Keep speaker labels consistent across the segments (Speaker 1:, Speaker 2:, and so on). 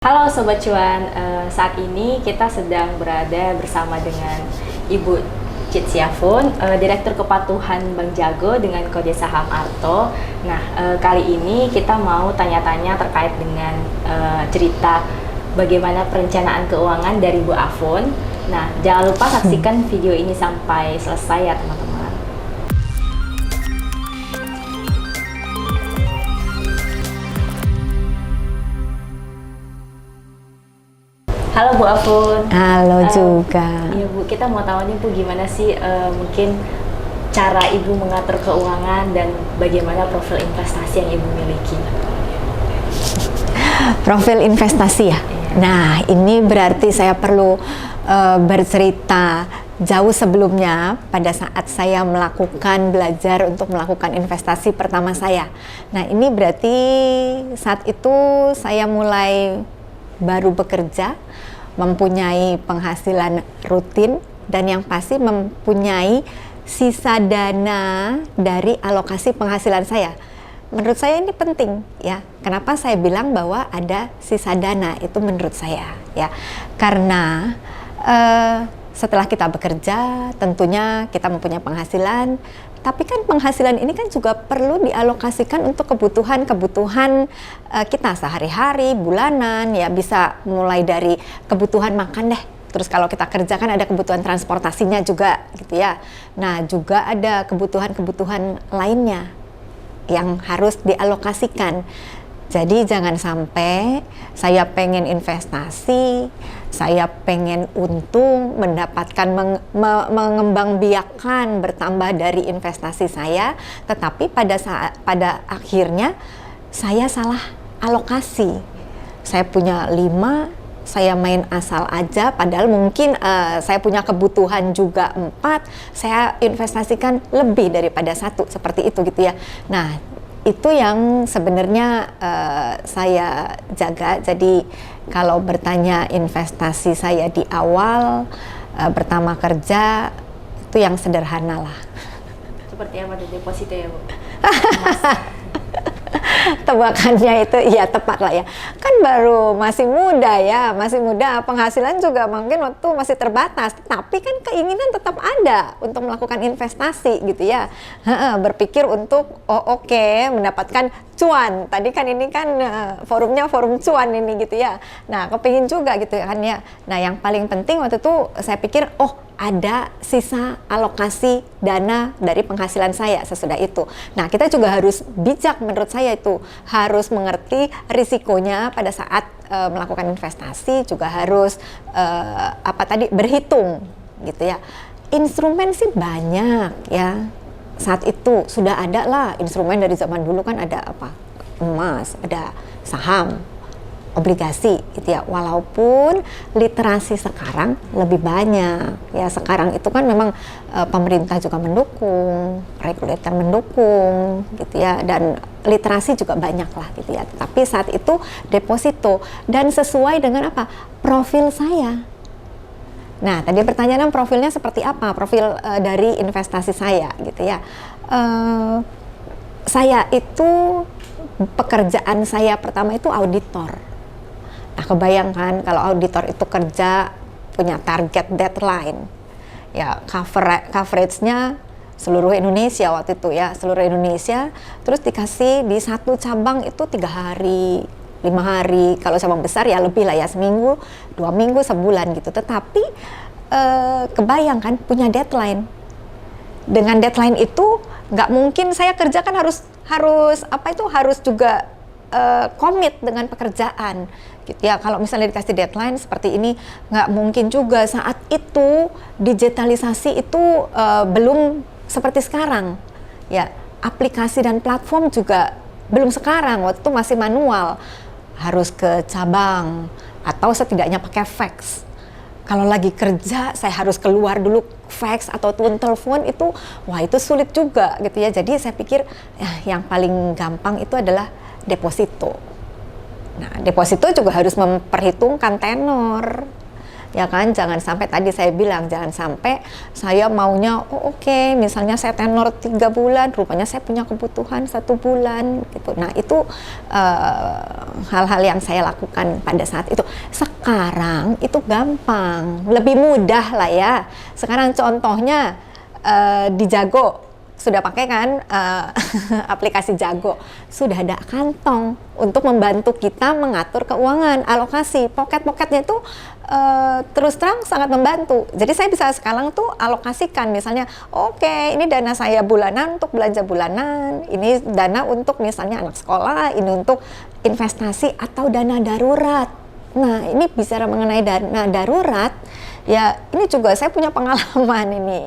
Speaker 1: Halo Sobat Cuan, saat ini kita sedang berada bersama dengan Ibu Cit Siafun, Direktur Kepatuhan Bank Jago dengan kode saham ARTO. Nah, kali ini kita mau tanya-tanya terkait dengan cerita bagaimana perencanaan keuangan dari Bu Afun. Nah, jangan lupa saksikan video ini sampai selesai ya teman-teman. Halo Bu Afun.
Speaker 2: Halo juga.
Speaker 1: Iya Bu, kita mau tahu nih Bu, gimana sih mungkin cara Ibu mengatur keuangan dan bagaimana profil investasi yang Ibu miliki?
Speaker 2: Profil investasi ya?
Speaker 1: Iya.
Speaker 2: Nah, ini berarti saya perlu bercerita jauh sebelumnya pada saat saya belajar untuk melakukan investasi pertama saya. Nah, ini berarti saat itu saya mulai baru bekerja, mempunyai penghasilan rutin, dan yang pasti mempunyai sisa dana dari alokasi penghasilan saya. Menurut saya ini penting ya. Kenapa saya bilang bahwa ada sisa dana itu menurut saya ya? Karena setelah kita bekerja, tentunya kita mempunyai penghasilan. Tapi kan penghasilan ini kan juga perlu dialokasikan untuk kebutuhan kita sehari-hari, bulanan, ya bisa mulai dari kebutuhan makan deh. Terus kalau kita kerja kan ada kebutuhan transportasinya juga gitu ya. Nah, juga ada kebutuhan-kebutuhan lainnya yang harus dialokasikan. Jadi jangan sampai saya pengen investasi, saya pengen untung, mendapatkan mengembangbiakan bertambah dari investasi saya, tetapi pada akhirnya saya salah alokasi. Saya punya 5, saya main asal aja, padahal mungkin saya punya kebutuhan juga 4, saya investasikan lebih daripada 1, seperti itu gitu ya. Nah, itu yang sebenarnya saya jaga. Jadi kalau bertanya investasi saya di awal pertama kerja, itu yang sederhana lah.
Speaker 1: Seperti apa deposito ya Bu?
Speaker 2: Tebakannya itu ya tepat lah ya. Kan baru masih muda ya, masih muda, penghasilan juga mungkin waktu masih terbatas, tapi kan keinginan tetap ada untuk melakukan investasi gitu ya. Berpikir untuk oke, mendapatkan cuan. Tadi kan ini kan forumnya forum cuan ini gitu ya. Nah, kepingin juga gitu kan ya. Nah, yang paling penting waktu itu saya pikir ada sisa alokasi dana dari penghasilan saya sesudah itu. Nah, kita juga harus bijak, menurut saya itu harus mengerti risikonya pada saat melakukan investasi, juga harus berhitung gitu ya. Instrumen sih banyak ya. Saat itu sudah ada lah instrumen dari zaman dulu, kan ada emas, ada saham, obligasi gitu ya. Walaupun literasi sekarang lebih banyak ya, sekarang itu kan memang pemerintah juga mendukung, regulator mendukung gitu ya, dan literasi juga banyak lah gitu ya. Tapi saat itu deposito dan sesuai dengan profil saya. Nah, tadi pertanyaan profilnya seperti apa? Profil dari investasi saya gitu ya. Saya itu pekerjaan saya pertama itu auditor. Nah, kebayangkan kalau auditor itu kerja punya target deadline, ya coveragenya seluruh Indonesia waktu itu ya, seluruh Indonesia, terus dikasih di satu cabang itu 3 hari, 5 hari, kalau cabang besar ya lebih lah ya, seminggu, 2 minggu, sebulan gitu. Tetapi kebayangkan punya deadline. Dengan deadline itu nggak mungkin saya kerjakan, harus juga komit dengan pekerjaan gitu ya. Kalau misalnya dikasih deadline seperti ini, nggak mungkin juga. Saat itu digitalisasi itu belum seperti sekarang ya, aplikasi dan platform juga belum sekarang. Waktu itu masih manual, harus ke cabang atau setidaknya pakai fax. Kalau lagi kerja saya harus keluar dulu fax atau telepon, itu sulit juga gitu ya. Jadi saya pikir yang paling gampang itu adalah deposito. Nah, deposito juga harus memperhitungkan tenor. ya kan. Jangan sampai tadi saya bilang, jangan sampai saya maunya oke, misalnya saya tenor 3 bulan, rupanya saya punya kebutuhan 1 bulan gitu. Nah itu hal-hal yang saya lakukan pada saat itu. Sekarang itu gampang, lebih mudah lah ya. Sekarang contohnya di Jago sudah pakai kan aplikasi Jago, sudah ada kantong untuk membantu kita mengatur keuangan, alokasi. Pocket-pocketnya itu terus terang sangat membantu. Jadi saya bisa sekarang tuh alokasikan, misalnya oke, ini dana saya bulanan untuk belanja bulanan, ini dana untuk misalnya anak sekolah, ini untuk investasi atau dana darurat. Nah ini bicara mengenai dana darurat, ya ini juga saya punya pengalaman ini.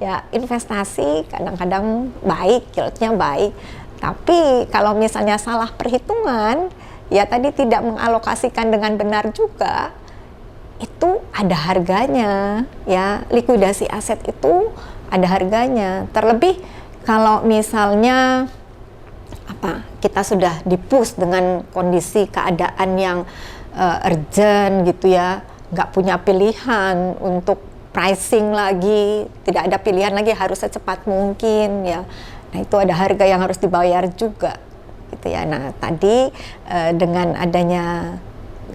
Speaker 2: Ya investasi kadang-kadang baik, yieldnya baik, tapi kalau misalnya salah perhitungan, ya tadi tidak mengalokasikan dengan benar juga, itu ada harganya. Ya likuidasi aset itu ada harganya. Terlebih kalau misalnya kita sudah di-push dengan kondisi keadaan yang urgent gitu ya, nggak punya pilihan untuk pricing lagi, tidak ada pilihan lagi, harus secepat mungkin ya. Nah itu ada harga yang harus dibayar juga gitu ya. Nah tadi dengan adanya,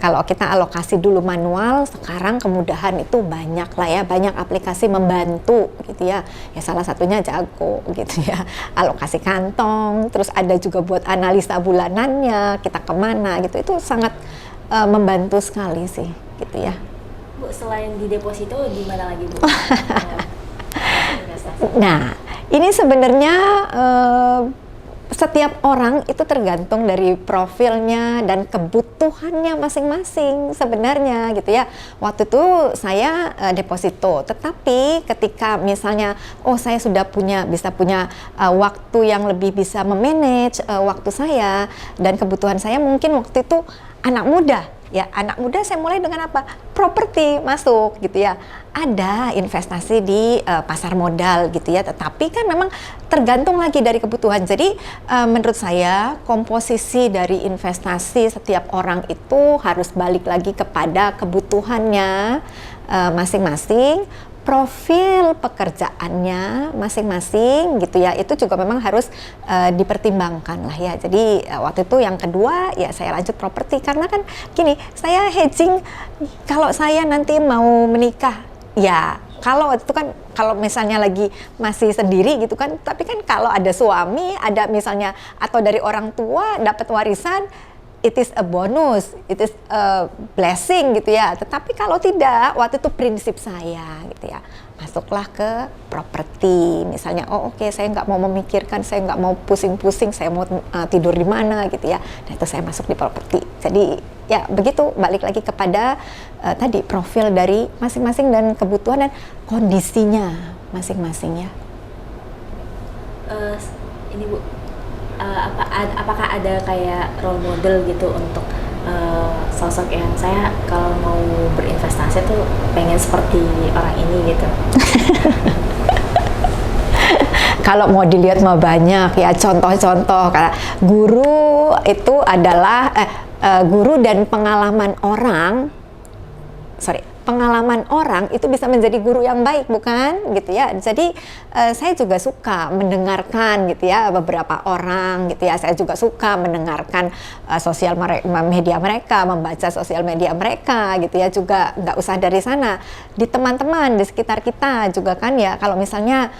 Speaker 2: kalau kita alokasi dulu manual, sekarang kemudahan itu banyak lah ya, banyak aplikasi membantu gitu ya. Ya salah satunya Jago gitu ya, alokasi kantong, terus ada juga buat analisa bulanannya, kita kemana gitu, itu sangat membantu sekali sih gitu ya.
Speaker 1: Bu, selain di deposito gimana lagi Bu?
Speaker 2: Nah, ini sebenarnya setiap orang itu tergantung dari profilnya dan kebutuhannya masing-masing sebenarnya gitu ya. Waktu itu saya deposito, tetapi ketika misalnya saya sudah bisa punya waktu yang lebih bisa memanage waktu saya dan kebutuhan saya, mungkin waktu itu anak muda. Ya, anak muda saya mulai dengan apa? Properti masuk gitu ya. Ada investasi di pasar modal gitu ya, tetapi kan memang tergantung lagi dari kebutuhan. Jadi menurut saya komposisi dari investasi setiap orang itu harus balik lagi kepada kebutuhannya masing-masing, profil pekerjaannya masing-masing gitu ya, itu juga memang harus dipertimbangkan lah ya. Jadi waktu itu yang kedua ya saya lanjut properti, karena kan gini, saya hedging kalau saya nanti mau menikah ya. Kalau itu kan, kalau misalnya lagi masih sendiri gitu kan, tapi kan kalau ada suami, ada misalnya atau dari orang tua dapat warisan, it is a bonus, it is a blessing gitu ya. Tetapi kalau tidak, waktu itu prinsip saya gitu ya, masuklah ke properti. Misalnya, oke, saya nggak mau memikirkan, saya nggak mau pusing-pusing, saya mau tidur di mana gitu ya. Nah itu saya masuk di properti. Jadi ya begitu, balik lagi kepada tadi profil dari masing-masing dan kebutuhan dan kondisinya masing-masing ya.
Speaker 1: Ini Bu, apakah ada kayak role model gitu untuk sosok yang saya kalau mau berinvestasi tuh pengen seperti orang ini gitu?
Speaker 2: Kalau mau dilihat mah banyak ya, contoh-contoh kayak guru itu adalah guru dan pengalaman orang itu bisa menjadi guru yang baik, bukan gitu ya. Jadi saya juga suka mendengarkan gitu ya beberapa orang gitu ya. Saya juga suka mendengarkan sosial media mereka, membaca sosial media mereka gitu ya. Juga nggak usah dari sana, di teman-teman di sekitar kita juga kan ya. Kalau misalnya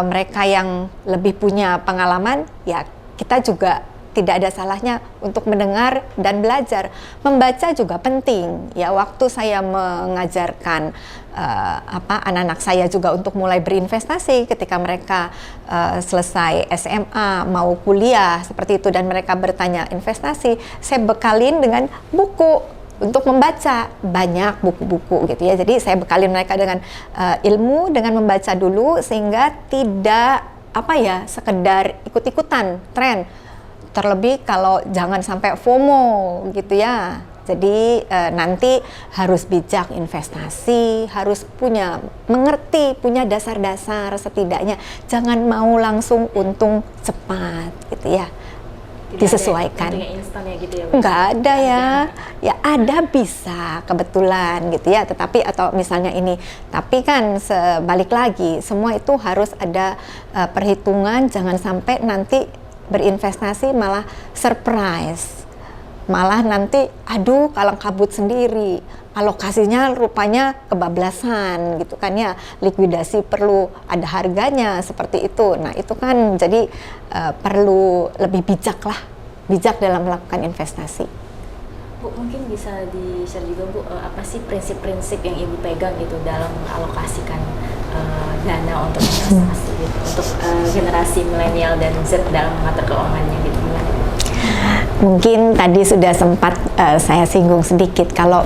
Speaker 2: mereka yang lebih punya pengalaman, ya kita juga tidak ada salahnya untuk mendengar dan belajar. Membaca juga penting ya. Waktu saya mengajarkan anak-anak saya juga untuk mulai berinvestasi ketika mereka selesai SMA mau kuliah seperti itu, dan mereka bertanya investasi, saya bekalin dengan buku untuk membaca, banyak buku-buku gitu ya. Jadi saya bekalin mereka dengan ilmu dengan membaca dulu, sehingga tidak sekedar ikut-ikutan tren. Terlebih kalau jangan sampai FOMO gitu ya. Jadi nanti harus bijak investasi, harus mengerti, punya dasar-dasar setidaknya. Jangan mau langsung untung cepat gitu ya. disesuaikan.
Speaker 1: Ada instan ya gitu ya, Bu?
Speaker 2: Nggak ada ya, ya ada bisa kebetulan gitu ya, tetapi atau misalnya ini, tapi kan sebalik lagi, semua itu harus ada perhitungan, jangan sampai nanti berinvestasi malah surprise, malah nanti aduh kalang kabut sendiri, alokasinya rupanya kebablasan gitu kan ya, likuidasi perlu ada harganya seperti itu. Nah itu kan jadi perlu lebih bijak dalam melakukan investasi.
Speaker 1: Bu, mungkin bisa di-share juga, Bu, apa sih prinsip-prinsip yang Ibu pegang gitu dalam mengalokasikan dana untuk investasi gitu, untuk generasi milenial dan Z dalam mengatur keuangannya gitu, gimana?
Speaker 2: Mungkin tadi sudah sempat saya singgung sedikit kalau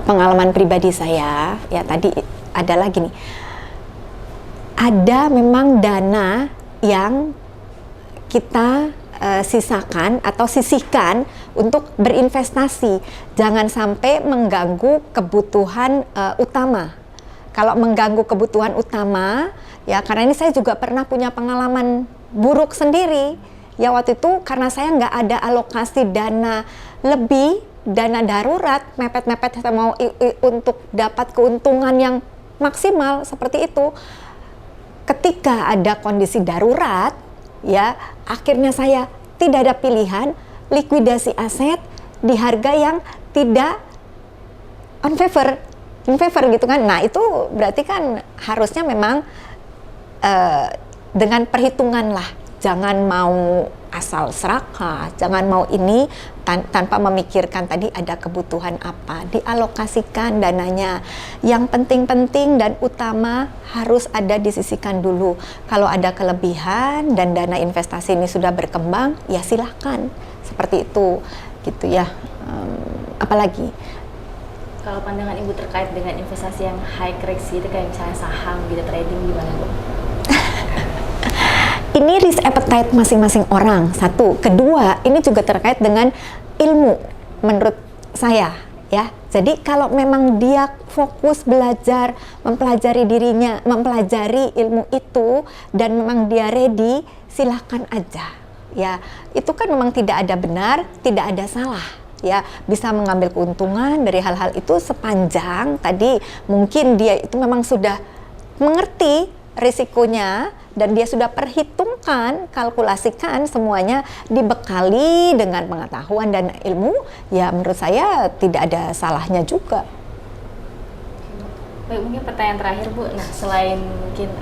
Speaker 2: pengalaman pribadi saya ya tadi adalah gini, ada memang dana yang kita sisakan atau sisihkan untuk berinvestasi, jangan sampai mengganggu kebutuhan utama. Kalau mengganggu kebutuhan utama ya, karena ini saya juga pernah punya pengalaman buruk sendiri. Ya waktu itu karena saya nggak ada alokasi dana lebih, dana darurat, mepet-mepet saya mau untuk dapat keuntungan yang maksimal seperti itu. Ketika ada kondisi darurat, ya akhirnya saya tidak ada pilihan, likuidasi aset di harga yang tidak in favor gitu kan. Nah itu berarti kan harusnya memang dengan perhitungan lah. Jangan mau asal serakah, jangan mau ini tanpa memikirkan tadi ada kebutuhan apa, dialokasikan dananya. Yang penting-penting dan utama harus ada disisihkan dulu. Kalau ada kelebihan dan dana investasi ini sudah berkembang, ya silahkan seperti itu, gitu ya. Apalagi?
Speaker 1: Kalau pandangan Ibu terkait dengan investasi yang high risk gitu, kayak misalnya saham gitu, trading, gimana, Bu?
Speaker 2: Ini risk appetite masing-masing orang, satu. Kedua, ini juga terkait dengan ilmu menurut saya ya. Jadi kalau memang dia fokus belajar, mempelajari dirinya, mempelajari ilmu itu dan memang dia ready, silahkan aja ya. Itu kan memang tidak ada benar, tidak ada salah ya, bisa mengambil keuntungan dari hal-hal itu sepanjang tadi mungkin dia itu memang sudah mengerti risikonya dan dia sudah perhitungkan, kalkulasikan semuanya, dibekali dengan pengetahuan dan ilmu, ya menurut saya tidak ada salahnya juga.
Speaker 1: Baik, mungkin pertanyaan terakhir, Bu. Nah, selain mungkin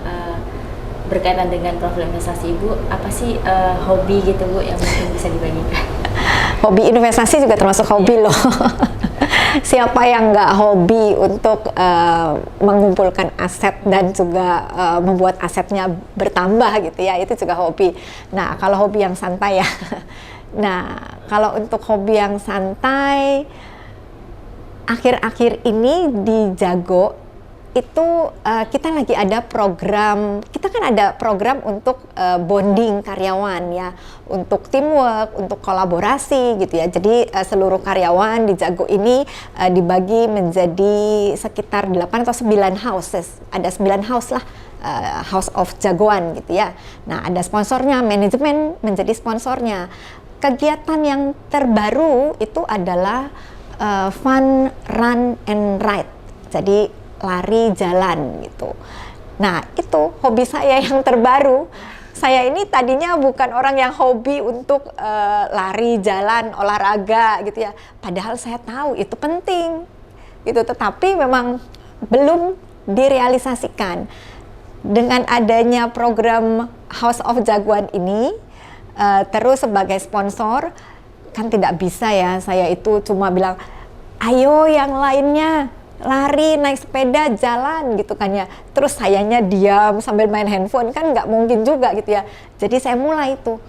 Speaker 1: berkaitan dengan profil investasi Ibu, apa sih hobi gitu, Bu, yang mungkin bisa dibagikan?
Speaker 2: Hobi investasi juga termasuk hobi loh. Siapa yang nggak hobi untuk mengumpulkan aset dan juga membuat asetnya bertambah gitu ya, itu juga hobi. Nah kalau hobi yang santai ya, nah kalau untuk hobi yang santai, akhir-akhir ini di Jago itu kita lagi ada program, kita kan ada program untuk bonding karyawan ya, untuk teamwork, untuk kolaborasi gitu ya. Jadi seluruh karyawan di Jago ini dibagi menjadi sekitar 8 atau 9 houses, ada 9 house lah, House of Jagoan gitu ya. Nah ada sponsornya, manajemen menjadi sponsornya. Kegiatan yang terbaru itu adalah fun, run, and ride. Jadi lari jalan gitu. Nah itu hobi saya yang terbaru. Saya ini tadinya bukan orang yang hobi untuk lari jalan, olahraga gitu ya. Padahal saya tahu itu penting gitu, tetapi memang belum direalisasikan. Dengan adanya program House of Jagoan ini, terus sebagai sponsor, kan tidak bisa ya saya itu cuma bilang, ayo yang lainnya lari, naik sepeda, jalan gitu kan ya. Terus sayanya diam sambil main handphone, kan nggak mungkin juga gitu ya. Jadi saya mulai itu,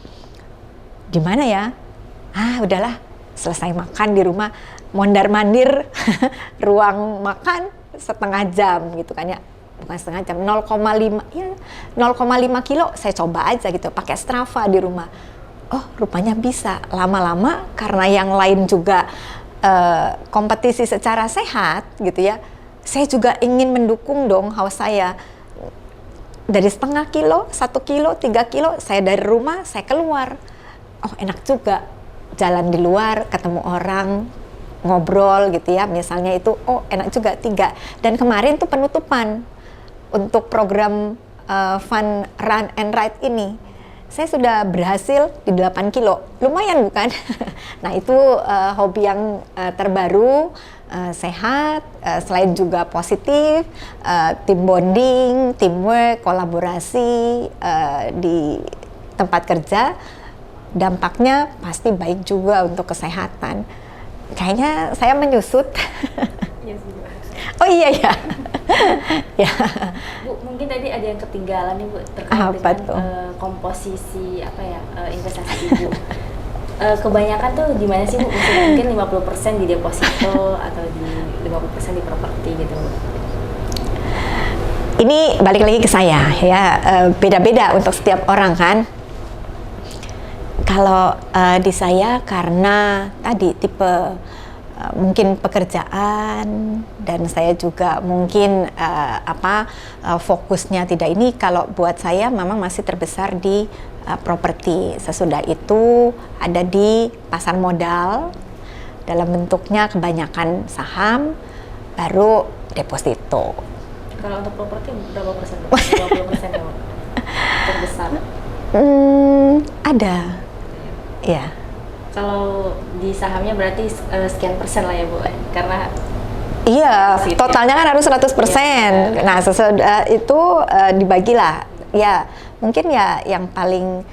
Speaker 2: di mana ya? Udahlah, selesai makan di rumah, mondar-mandir ruang makan setengah jam gitu kan ya. Bukan setengah jam, 0,5 ya, 0,5 kilo saya coba aja gitu, pakai Strava di rumah. Oh, rupanya bisa. Lama-lama karena yang lain juga kompetisi secara sehat gitu ya, saya juga ingin mendukung dong house saya. Dari setengah kilo, 1 kilo, 3 kilo, saya dari rumah, saya keluar oh enak juga jalan di luar, ketemu orang, ngobrol gitu ya, misalnya itu, oh enak juga 3. Dan kemarin tuh penutupan untuk program Fun Run and Ride ini, saya sudah berhasil di 8 kilo, lumayan bukan? Nah itu hobi yang terbaru, sehat, selain juga positif, team bonding, teamwork, kolaborasi di tempat kerja, dampaknya pasti baik juga untuk kesehatan. Kayaknya saya menyusut.
Speaker 1: Iya sih, Bu.
Speaker 2: Oh iya ya. Ya.
Speaker 1: Bu, mungkin tadi ada yang ketinggalan nih Bu terkait
Speaker 2: Apa
Speaker 1: dengan
Speaker 2: tuh?
Speaker 1: komposisi investasi Ibu. Kebanyakan tuh di mana sih Bu? Misalnya mungkin 50% di deposito atau di 50% di properti gitu Bu.
Speaker 2: Ini balik lagi ke saya ya, beda-beda untuk setiap orang kan. Kalau di saya karena tadi tipe mungkin pekerjaan, dan saya juga mungkin fokusnya tidak ini, kalau buat saya memang masih terbesar di properti. Sesudah itu ada di pasar modal dalam bentuknya kebanyakan saham, baru deposito.
Speaker 1: Kalau untuk properti berapa persen Bu? 20% ya Bu? Terbesar.
Speaker 2: Ada, ya.
Speaker 1: Kalau di sahamnya berarti sekian persen lah ya Bu, karena
Speaker 2: Iya,
Speaker 1: Gitu ya.
Speaker 2: totalnya kan harus 100%.
Speaker 1: Iya.
Speaker 2: Nah, sesudah itu dibagilah. Ya, mungkin ya yang paling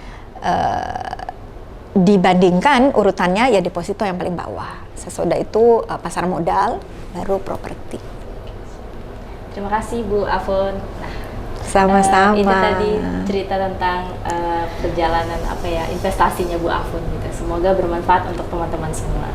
Speaker 2: dibandingkan urutannya ya deposito yang paling bawah. Sesudah itu pasar modal, baru properti.
Speaker 1: terima kasih Bu Afun. Nah,
Speaker 2: Sama-sama.
Speaker 1: itu tadi cerita tentang perjalanan investasinya Bu Afun gitu. Semoga bermanfaat untuk teman-teman semua.